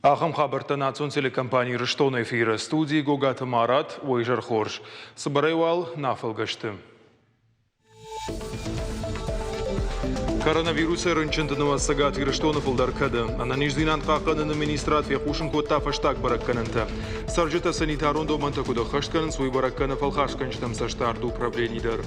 Ахам хабарта национ телекомпании Рыштон эфира студии Гогата Марат, Уэйжар Хорш. Собарайвал нафалгашты. Коронавирусы рынчындынова сагат Рыштона фылдаркады. Ананиждинан қақанын министрат векушын котта фаштак баракканынта. Саржыта санитарон доманта куда хаштканын свой баракканы фалхашканчтам саштарду управленийдар.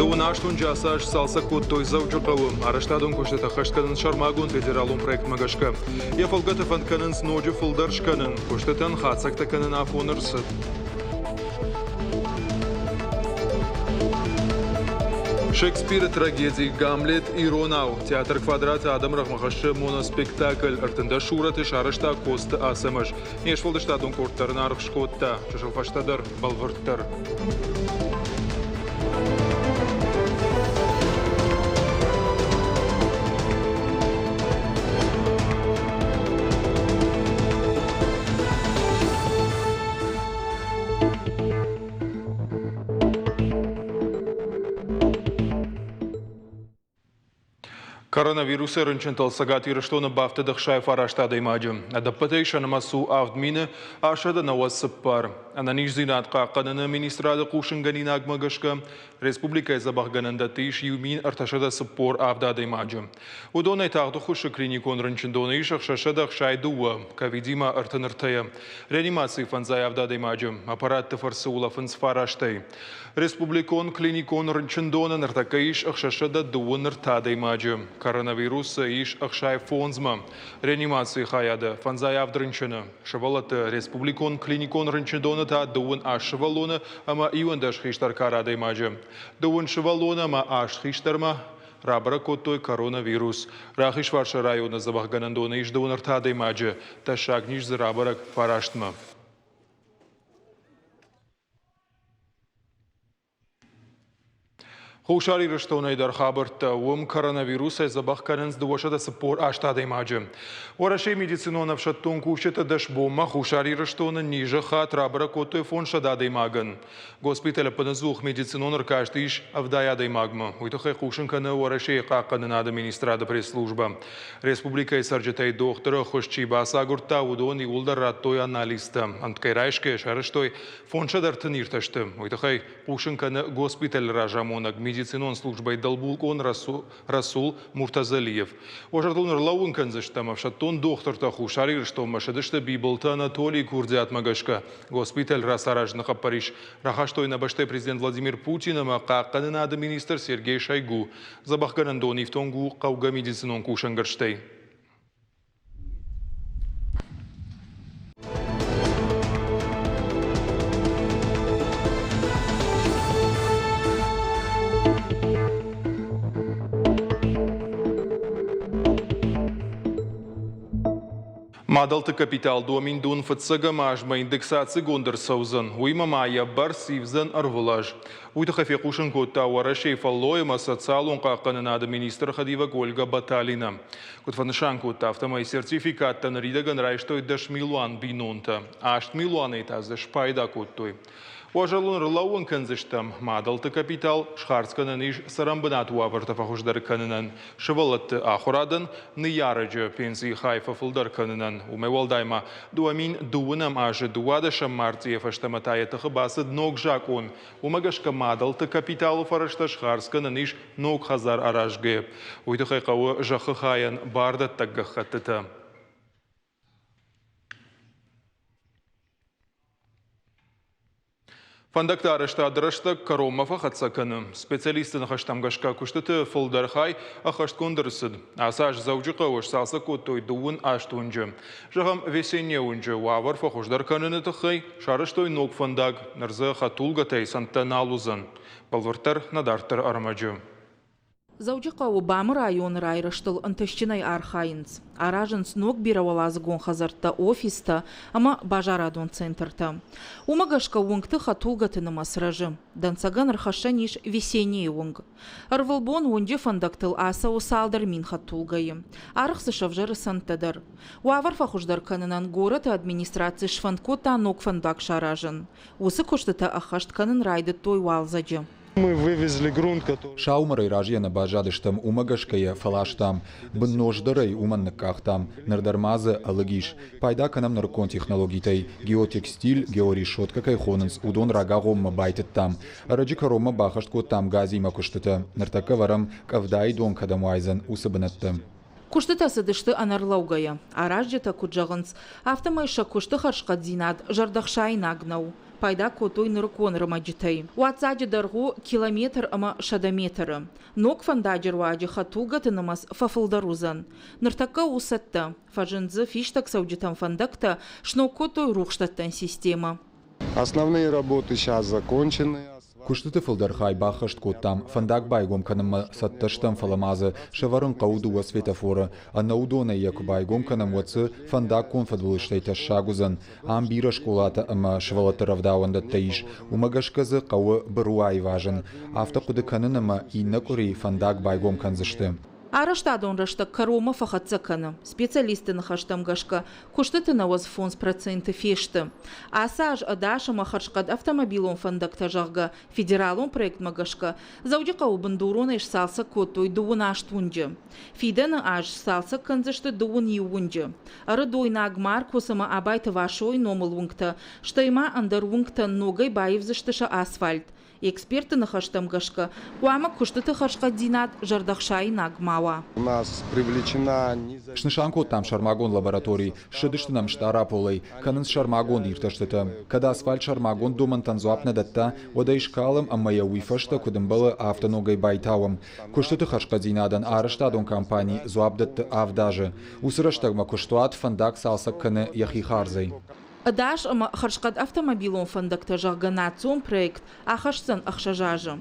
Дунаштун жасаш салса код той завджуқавы. Араштадун коштета хаштканын шармагун федералун проект магашка. Я фалгата фанканын сноджу фылдаршканын. Коштетан хатсактаканын афонырсыд. Шекспир трагедии Гамлет и Ронау. Театр квадрата Адам Рахмахашы моноспектакль. Артында шураты шарышта косты асымыш. Ешфалдыштадун корттарын арық шкотта. Чашылфаштадар балвырттар. Коронавирусы рынчынтал сагат Рыштона бафты дықшай фараштады имаджым. Адаппатейшаны масу авдмины ашады навасып бар. Ананиш зинатқа қаныны министрады қушынганин агмагашка республика забахганында тейш юмин арташада сыппор авдады имаджым. Удонай тағды құшы клиникон рынчындоны ишақ шашады қшай дуа, ковидима артыныртая. Реанимации фанзай авдады имаджым. Аппаратты фарсы улафынс фараштай. Республикон клиникон рынчындоны нартакаиш ақшашада дуа ныртады имаджым. Коронавируса иш ақшай фонзма. Реанимации хаяды фанзай авдрынчыны. Шавалаты республикон клиникон рынчындоны та дуын аш шывалоны, ама иуандаш хиштар карады имаджы. Дуын шывалоны, ама аш хиштарма рабара коттой коронавирус. Рахиш варша района забахганандоны иш дуын артады имаджы. Та шагниш за рабарак фараштма. Хушари Рыштона идар хабарта ум коронавируса забахканынс дуашада сыппор аштады имаджы. Орашей медицинона в шаттун кушета дашбома Хушари Рыштона ниже хат рабара коттой фон шадады имаган. Госпиталя паназух медицинонар каждый иш авдаяды имагма. Уйтахай хушинканы орашей қаққанын администрада пресс-служба. Республика и сарджатай доктора хошчи баса гурта удон и улдар раттой аналиста. Анткай райшке шарыштой фон шадартын ирташты. Уйтахай хушинканы госпиталь ражамонаг медицинон службой долбулкон Расул Муртазалиев. Ожартулнер лауынкан заштама шаттон доктор Хушари что машадышта биболта Анатолий Курдиат Магашка. Госпиталь Расаражныха Париж. Рахаштой на баште президент Владимир Путин, ама қаққаны нады министр Сергей Шойгу. Забахканан дони в тонгу қауга медицинон кушангарштей. Мадалты капитал домин дун фатсага мажма индексации гондер саузан. Уйма майя бар сивзан арвулаж. Уйта фекушен кота уарашей фаллоема социалун қаққаны нады министр Хадива Ольга Баталина. Кутфанышан кота автомай сертификат танридаган райштой даш милуан бинунта. Ашт милуан этазы шпайда коттой. Уажалун рылауын канзыштам. Мадалты капитал шхарсканын иш сарамбынат уаварта фахуждар канынан. Шывалатты ахурадын ныярыджы пенсии хайфа фылдар канынан. Умевалдайма дуамин дуынам ажы дуадашам мартиев аштаматаятығы басы ног жакон. Умагашка мадалты капиталы фарашта шхарсканын иш ног хазар аражгы. Уйдықай қауы жақы хаян бардат таггахаттыта. Фандакта араштадырышта Каромафа хатсаканы. Специалисты на хаштамгашка куштыты фылдархай ахашткондырысыд. Асаж заужықа ош салса коттой дуын аштунжы. Жағам весенне унжы уавар фахуждар каныны тұхай шарыштой ног фандак нарзы хатулга тайсанта налузан. Балвыртар надартар армаджы. Заужықа Обамы район райрыштыл ынтышчынай архайынц. Аражынц ног биравалазгон хазарта офиста, ама бажарадон центрта. Умагашка унгты хатулгатыны масражы. Дансаган архашаниш весенний унг. Арвалбон унде фандактыл аса усалдар мин хатулгайы. Архсы шавжары сантадар. Уавар фахуждар канынан город администрации шфанкота ног фандак шаражын. Усы коштыта ахашт канын райды той валзаджы. Мы вывезли грунт, который... Шаумарай ражьена бажадыштам умагашкая фалаштам, бнождарай уманнакахтам, нардармазы алагиш, пайдаканам наркон технологитай, геотекстиль, георешетка кайхонанс, удон рагагомма байтеттам, раджикарома бахашко там гази макуштата, нартакаварам кавдай дон кадамуайзан усабанаттам. Куштытасы дышты анарлаугая, аражджета куджағынс, автомайша кушты харшқат зинат, жардақшайын агнау. Пайда котой ныркон рамаджитай. Уатсаджи даргу километр ама шадаметры. Нок фандаджир ваджи хатугаты намаз фафылдарузан. Ныртака усатта. Фажинзы фиштак сауджитам фандакта, шно котой рухштаттан система. Основные работы сейчас закончены. Куштыты фылдархай бахашт там, фандак байгом канам сатташтам фаламазы, шаварын каудуа светофора, а наудона яку байгом канам вацы фандак конфадвылыштай ташагузан, амбира школата ама швалатаравдауанда таиш, умагашказы кауы быруай важен, автокуды канынама и накури фандак байгом канзышты. Араштадон рашта карома фахатцакана. Специалисты нахаштам гашка. Куштыты наваз фонс проценты фешты. Асаж адаша махашкад автомобилом фандакта жагга. Федералон проект магашка. Заудика у бандурона иш салса котой дуун аштунджа. Фидена аж салса канзашты дуун иунджа. Арадой нагмар косама абайта вашой номалунгта. Штайма андарунгта ногай баевзаштыша асфальт. Эксперты нахаштам гашка. Куама куштыты хашка динат жардахшай нагмава. У нас привлечена... Шнышанко там шармагон лабораторий, шыдышты нам штараполай, канынс шармагон ирташтыта. Когда асфальт шармагон думан танзуапна датта, ода ишкалым аммая уйфашта кудымбалы автоногай байтавым. Куштыты хашка динадан араштадон компании зуабдатты авдажы. Усыраштагма куштуат фандак салсак каны яхихарзай. Адаш ама харшкад автомобилом фандакта жагганацион проект ахашсан ахшажажа.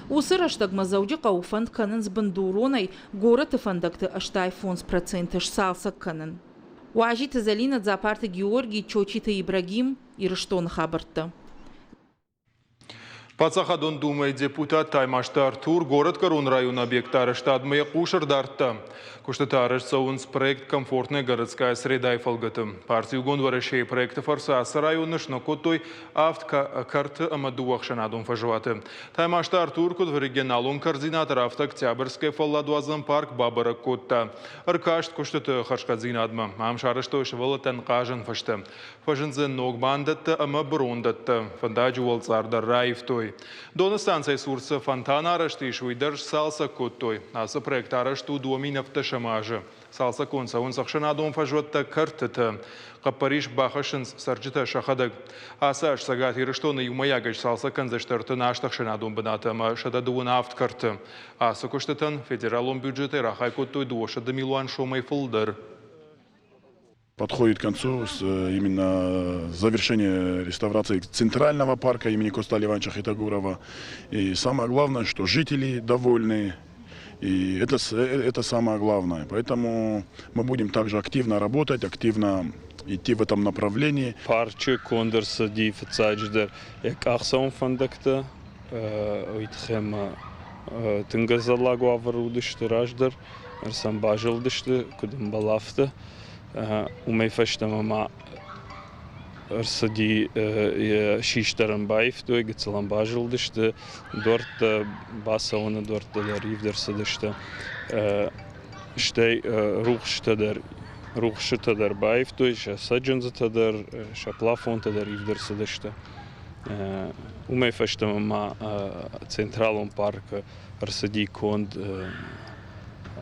Усыраштаг мазаудика у фанд канын с бандуроной город и фандакты аштай фонс процентыш салса канын. Уажита залина дзапарты Георгий Чочита Ибрагим и Рыштон Хабарта. Пацахадон думает депутат Таймашты Артур, город Карун район объекта штадмая Кушар Дарта. Куштатарыш саунс проект «Комфортная городская среда» и фалгата. Партию гонварышей проекта форсаса района шнокотой автка карты амадуах шанадун фажваты. Таймашты Артур код в регионалун координатор авто Октябрьская фалладуазан парк Бабара Котта. Аркашт куштаты хашкадзинадма. Амшарышто шевала танкажан фашты. Фажинзы ногбандатта ама брондатта. Фандаджу валцарда райфтой. Дона станция сурса фонтана арашты шуйдерж салса Коттой. Аса проект арашту дуаминовта шамажа. Салса конца он сахшанадон фажватта картата. Капариш бахашинс сарджита шахадаг. Асаш сагат ирыштона юмаягаш салса канзаштарта наштах шанадон банатама шададуан авт карта. Аса куштатан федералом бюджета рахай Коттой дуошада милуан шомай фулдер. Подходит к концу именно завершение реставрации центрального парка имени Косталя Ивановича Хитагурова. И самое главное, что жители довольны. И это самое главное. Поэтому мы будем также активно работать, активно идти в этом направлении. Парче кондерса дифцадждер як ахсам фандакта уйтхема тынгазалагу аврудышты раждер арсам бажылдышты кудым балафты. Умейфаштама арсади шиштаран байф той гцалан бажылдышты дорт басауна дорт ривдерсадышты штей рухштадер байф той саджанзатадер шаплафонтадер ривдерсадышты умейфаштама централон парк арсади конд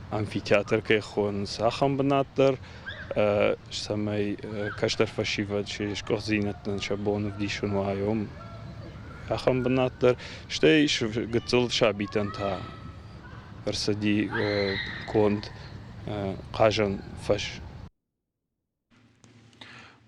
амфитеатр кайхон сахам банаттер самай каштар фашива чеш козинатан шабонов дишун вайом ахам банаттер штей гцл шабитан та арсади конд кажан фаш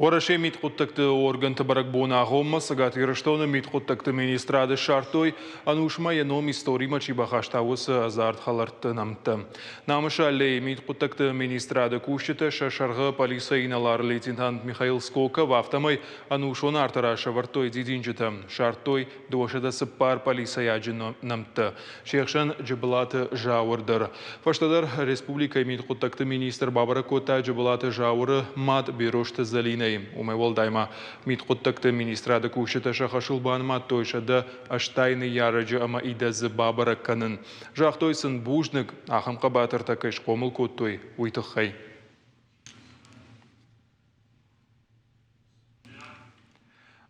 Ораше митхуттакты орган табаракбона агомма сагат ирыштона митхуттакты министрады шартой анушма яном историма чибахаштауыс азарт халарты намты. Намыша лей митхуттакты министрады кушчыты шашарғы полисайналар лейтенант Михаил Скоков автомай анушон артараша вартой дидинчыты. Шартой дошыда сыппар полисаяджын намты. Шехшан джибалаты жауырдыр. Фаштадар республика митхуттакты министр Бабара Кота джибалаты жауыры мад берошты залинай. Лениней. Умевол дайма мит құттықты министрады күшіті шақашылбан маттойшады аштайны ярыжы ама идазы бабара канын. Жақтойсын бужнық ақымқа батырта кәш қомыл көттой уйтыққай.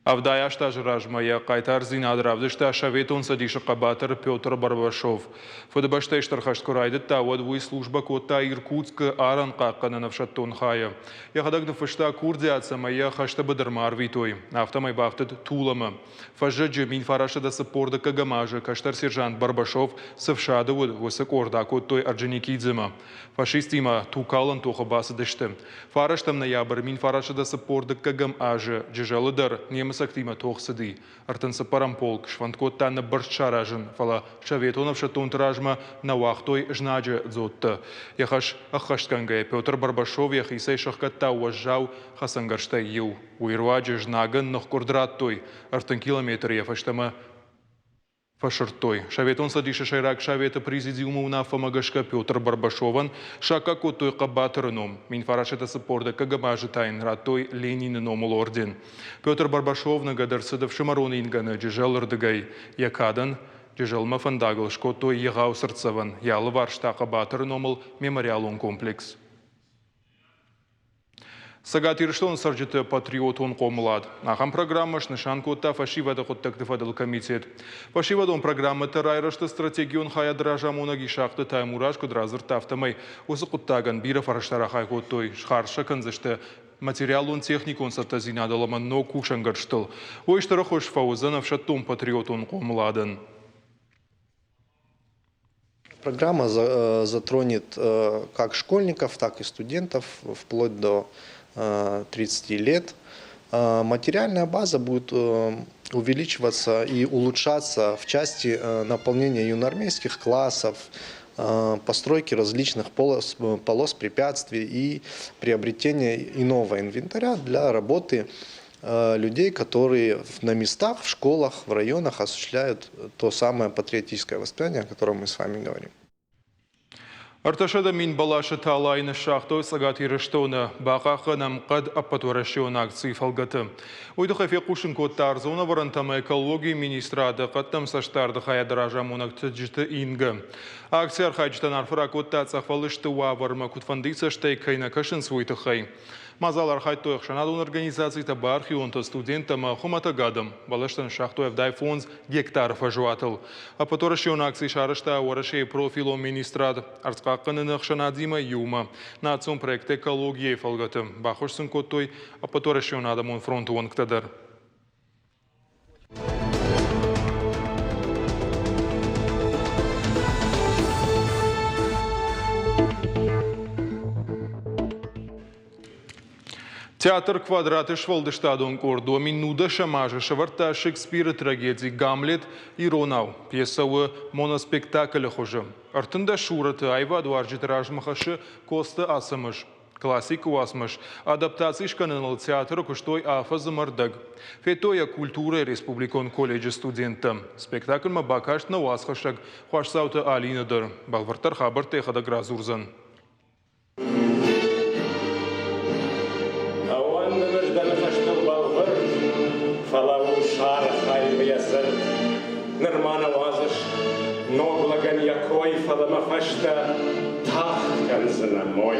Авдаяшта жражмая қайтар зинадравдышта шаветон садиші қабатыр Петр Барбашов. Фыдыбаштайштар қашткурайды тауад вой служба кота Иркутск аран қаққаны навшаттон хая. Яғадагды фышта курдиаца мая қашта быдырмар витой. Автомай бафтыд туламы. Фажыджы мин фарашыда сыпорды кагамажы каштар сержант Барбашов сывшады высык орда коттой Орджоникидзема. Фашистима тукалын тоқы басы дышты. Фараштам ноябр мин фарашыда сыпорды кагамажы джижалыдар Сактима тоқсыды. Артынсы парамполк шванткоттаны біршаражын, фала шаветонов шатонтыражма на вахтой жнаджы дзотты. Яхаш ахаштканга Петр Барбашов яхисай шахкатта уажжау хасангаршта ел. Уйрваджы жнагын нахкурдраттой. Артын километр яфаштама фашыртой. Шаветон садиша шайрак шавета президиума унафамагашка Петр Барбашован шака коттой қабатырыном. Мин фарашета сыпорда кагамажы тайн раттой Ленин номул орден. Петр Барбашов нагадарсыдав шамароны инганы джижал ырдыгай. Якадан джижалма фандагыл шкоттой егау сырцаван. Ялы варшта қабатыр номул мемориалон комплекс. Сагат Ирштон сарджыты патриотон комлад. Ахам программаш нышан котта фашивада хоттакты фадал комитет. Фашивадон программы тарайрышты стратегион хая дражамона гишахты таймураш кудразыр тафтамай. Осы құттаган биры фараштарахай коттой шхарша канзышты материалон техникон сатазинадалама но кушангарштыл. Ойштары хош фаузанов шаттон патриотон комладын. Программа затронет как школьников, так и студентов вплоть до 30 лет. Материальная база будет увеличиваться и улучшаться в части наполнения юноармейских классов, постройки различных полос препятствий и приобретения иного инвентаря для работы людей, которые на местах, в школах, в районах осуществляют то самое патриотическое воспитание, о котором мы с вами говорим. Арташада мин балашы талайны шахтой сагат ирыштоны бақақынам қад аппатурашион акции фалгаты. Ойды хафе қушын коттар зона варантама экология министрады қаттам саштарды хаядыража монак түджіті ингі. Акция архайчтан арфыра котта цахвалышты уаварма кутфандица штай кайна кашын свойты хай. Мазал архайтой ақшанадун организации таба архионта студентама хумата гадам. Балаштан шахтой авдай фонз гектаров ажуатыл. Аппатурашион акции шарышта уарашей профило министрады. Арцқаққынын ақшанадима юма. Национ проект экология фалгаты. Бақышсын коттой аппатурашион адамон фронту онктадар. Театр квадраты швалдыштадон кордо минуда шамажа шаварта Шекспира трагедии Гамлет и Ронау. Пьесовый моноспектакль хожа. Артында шураты айва дуаржитыраж махашы Коста Асамыш. Классик уасмыш. Адаптации шканынал театр куштой афазы мардаг. Фетоя культура республикон колледжа студента. Спектакль мабакашт на уасхашак. Хуашсаута Алинадыр. Балвартар хабар техада гразурзан. Фалау шара хайвиясыр, нырмана вазыш, ноглаган якой фаламафашта, тахтканзына мой.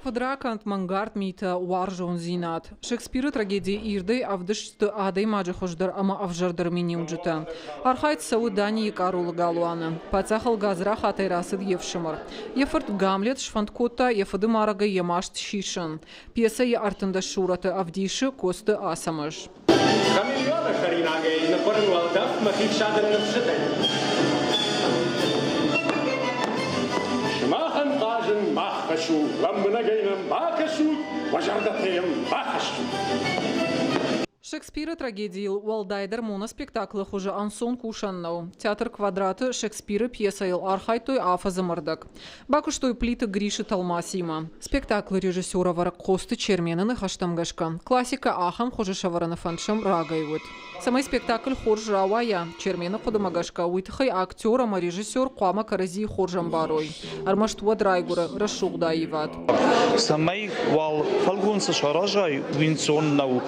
Фадракант мангард мита уаржон зинат. Шекспира трагедии ирды авдышты адай маджи хождар ама авжардар миниуджита. Архайт сау дани икарул галуана. Пацахал газра хатай расыд евшимар. Ефорт Гамлет шванткота ефады марага емашт шишан. Пьеса е артында шураты авдиши Косты Асамыш. Камильона Харинагей на Парнуалдав махичадан навшитай. Шмахан кажен махашу, ламбнагейнам махашу, важардатеем махашу. Шекспира трагедии Уалдайдер моноспектаклы хуже ансон кушаннау. Театр квадраты Шекспира пьесаил архайтой афаза мордак. Бакуштой плиты Гриши Талмасима. Спектакль режиссера варак косты черменаны хаштамгашка. Классика ахам хуже шаварана фаншам рагайвуд. Самый спектакль хорж рауая. Чермена худамагашка уитхай актер, ама режиссер Куама Карази хоржам барой. Армаштуа драйгура расшугдаиват. Самый вал фалгунса шаражай винсон нау.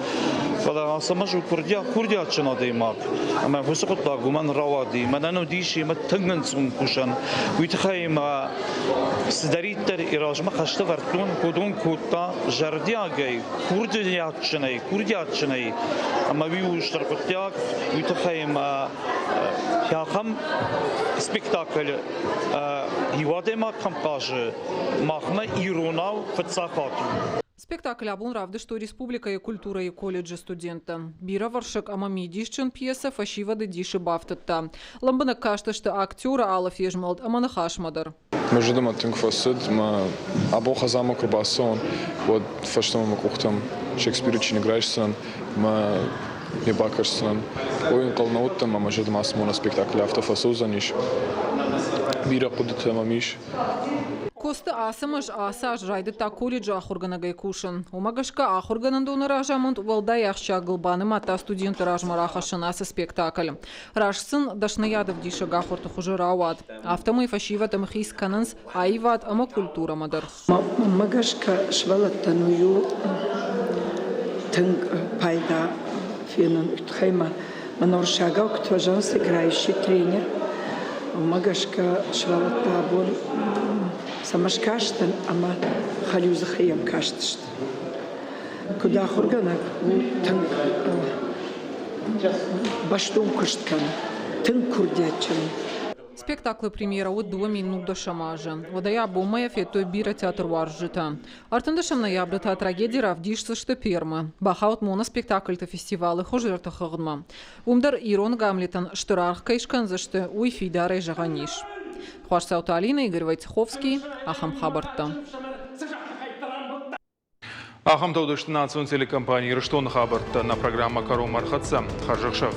Когда самажу курдя чина деймак, ама высокот лагуман равади, манано диши ма тыгнцун кушан, уитхайма сдариттер иражма хашта вартун кодун кутта жардиагай, курдячнай, ама виуштар кутяк, уитхайма яхам спектакль хивадема кампажи, махна иронау фацахату. Спектакль абун равды, что республика и культура и колледжа студента. Бира варшак амами дишчен пьеса фашивады диши бафтатта. Ламбана кашта, что актера Алла Фежмалд амана хашмадар. Мы же думаем, что мы обоха замок рубасон, вот фаштом мы кухтам Шекспира чинеграйшсан, мы ебакарсан. Ойн колноуттам, мы же думаем, что спектакль автофасузаниш. Бира кудит амамиш. Коста асамаш аса ажрайды та колледжа ахурганагай кушан. Умагашка ахурганандуна ражамонт уалдай ахча гылбаны мата студенты ражмарахашанасы спектакль. Рашсын дашнаядов диша гахурты хуже рауат. Автомы фашиват амхис кананс аиват ама культура мадар. Умагашка швалаттаную тынг пайда финан утхайма. Маноршага уктважан сыграющий тренер. Умагашка швалаттабун Самаш каштан, ама халюза хаям каштышт. Куда хурганак, тын баштун кушткан, тын курдячан. Спектакль премьера от 2 минут шамажа. Водая бомая фетой бира театр варжита. Артандашам ноябрта трагедия равдишься что перма. Бахаут моноспектакль-то фестивалы хожерта хагдма. Умдар Ирон Гамлетан штырарх кайшкан за что уй фидарай жаганиш. Хуашсаута Алина, Игорь Войцеховский, Ахам Хабарта. Ахам Таудышты национ телекомпании Рыштон Хабарта на программа Кару Мархатса. Хажахшев.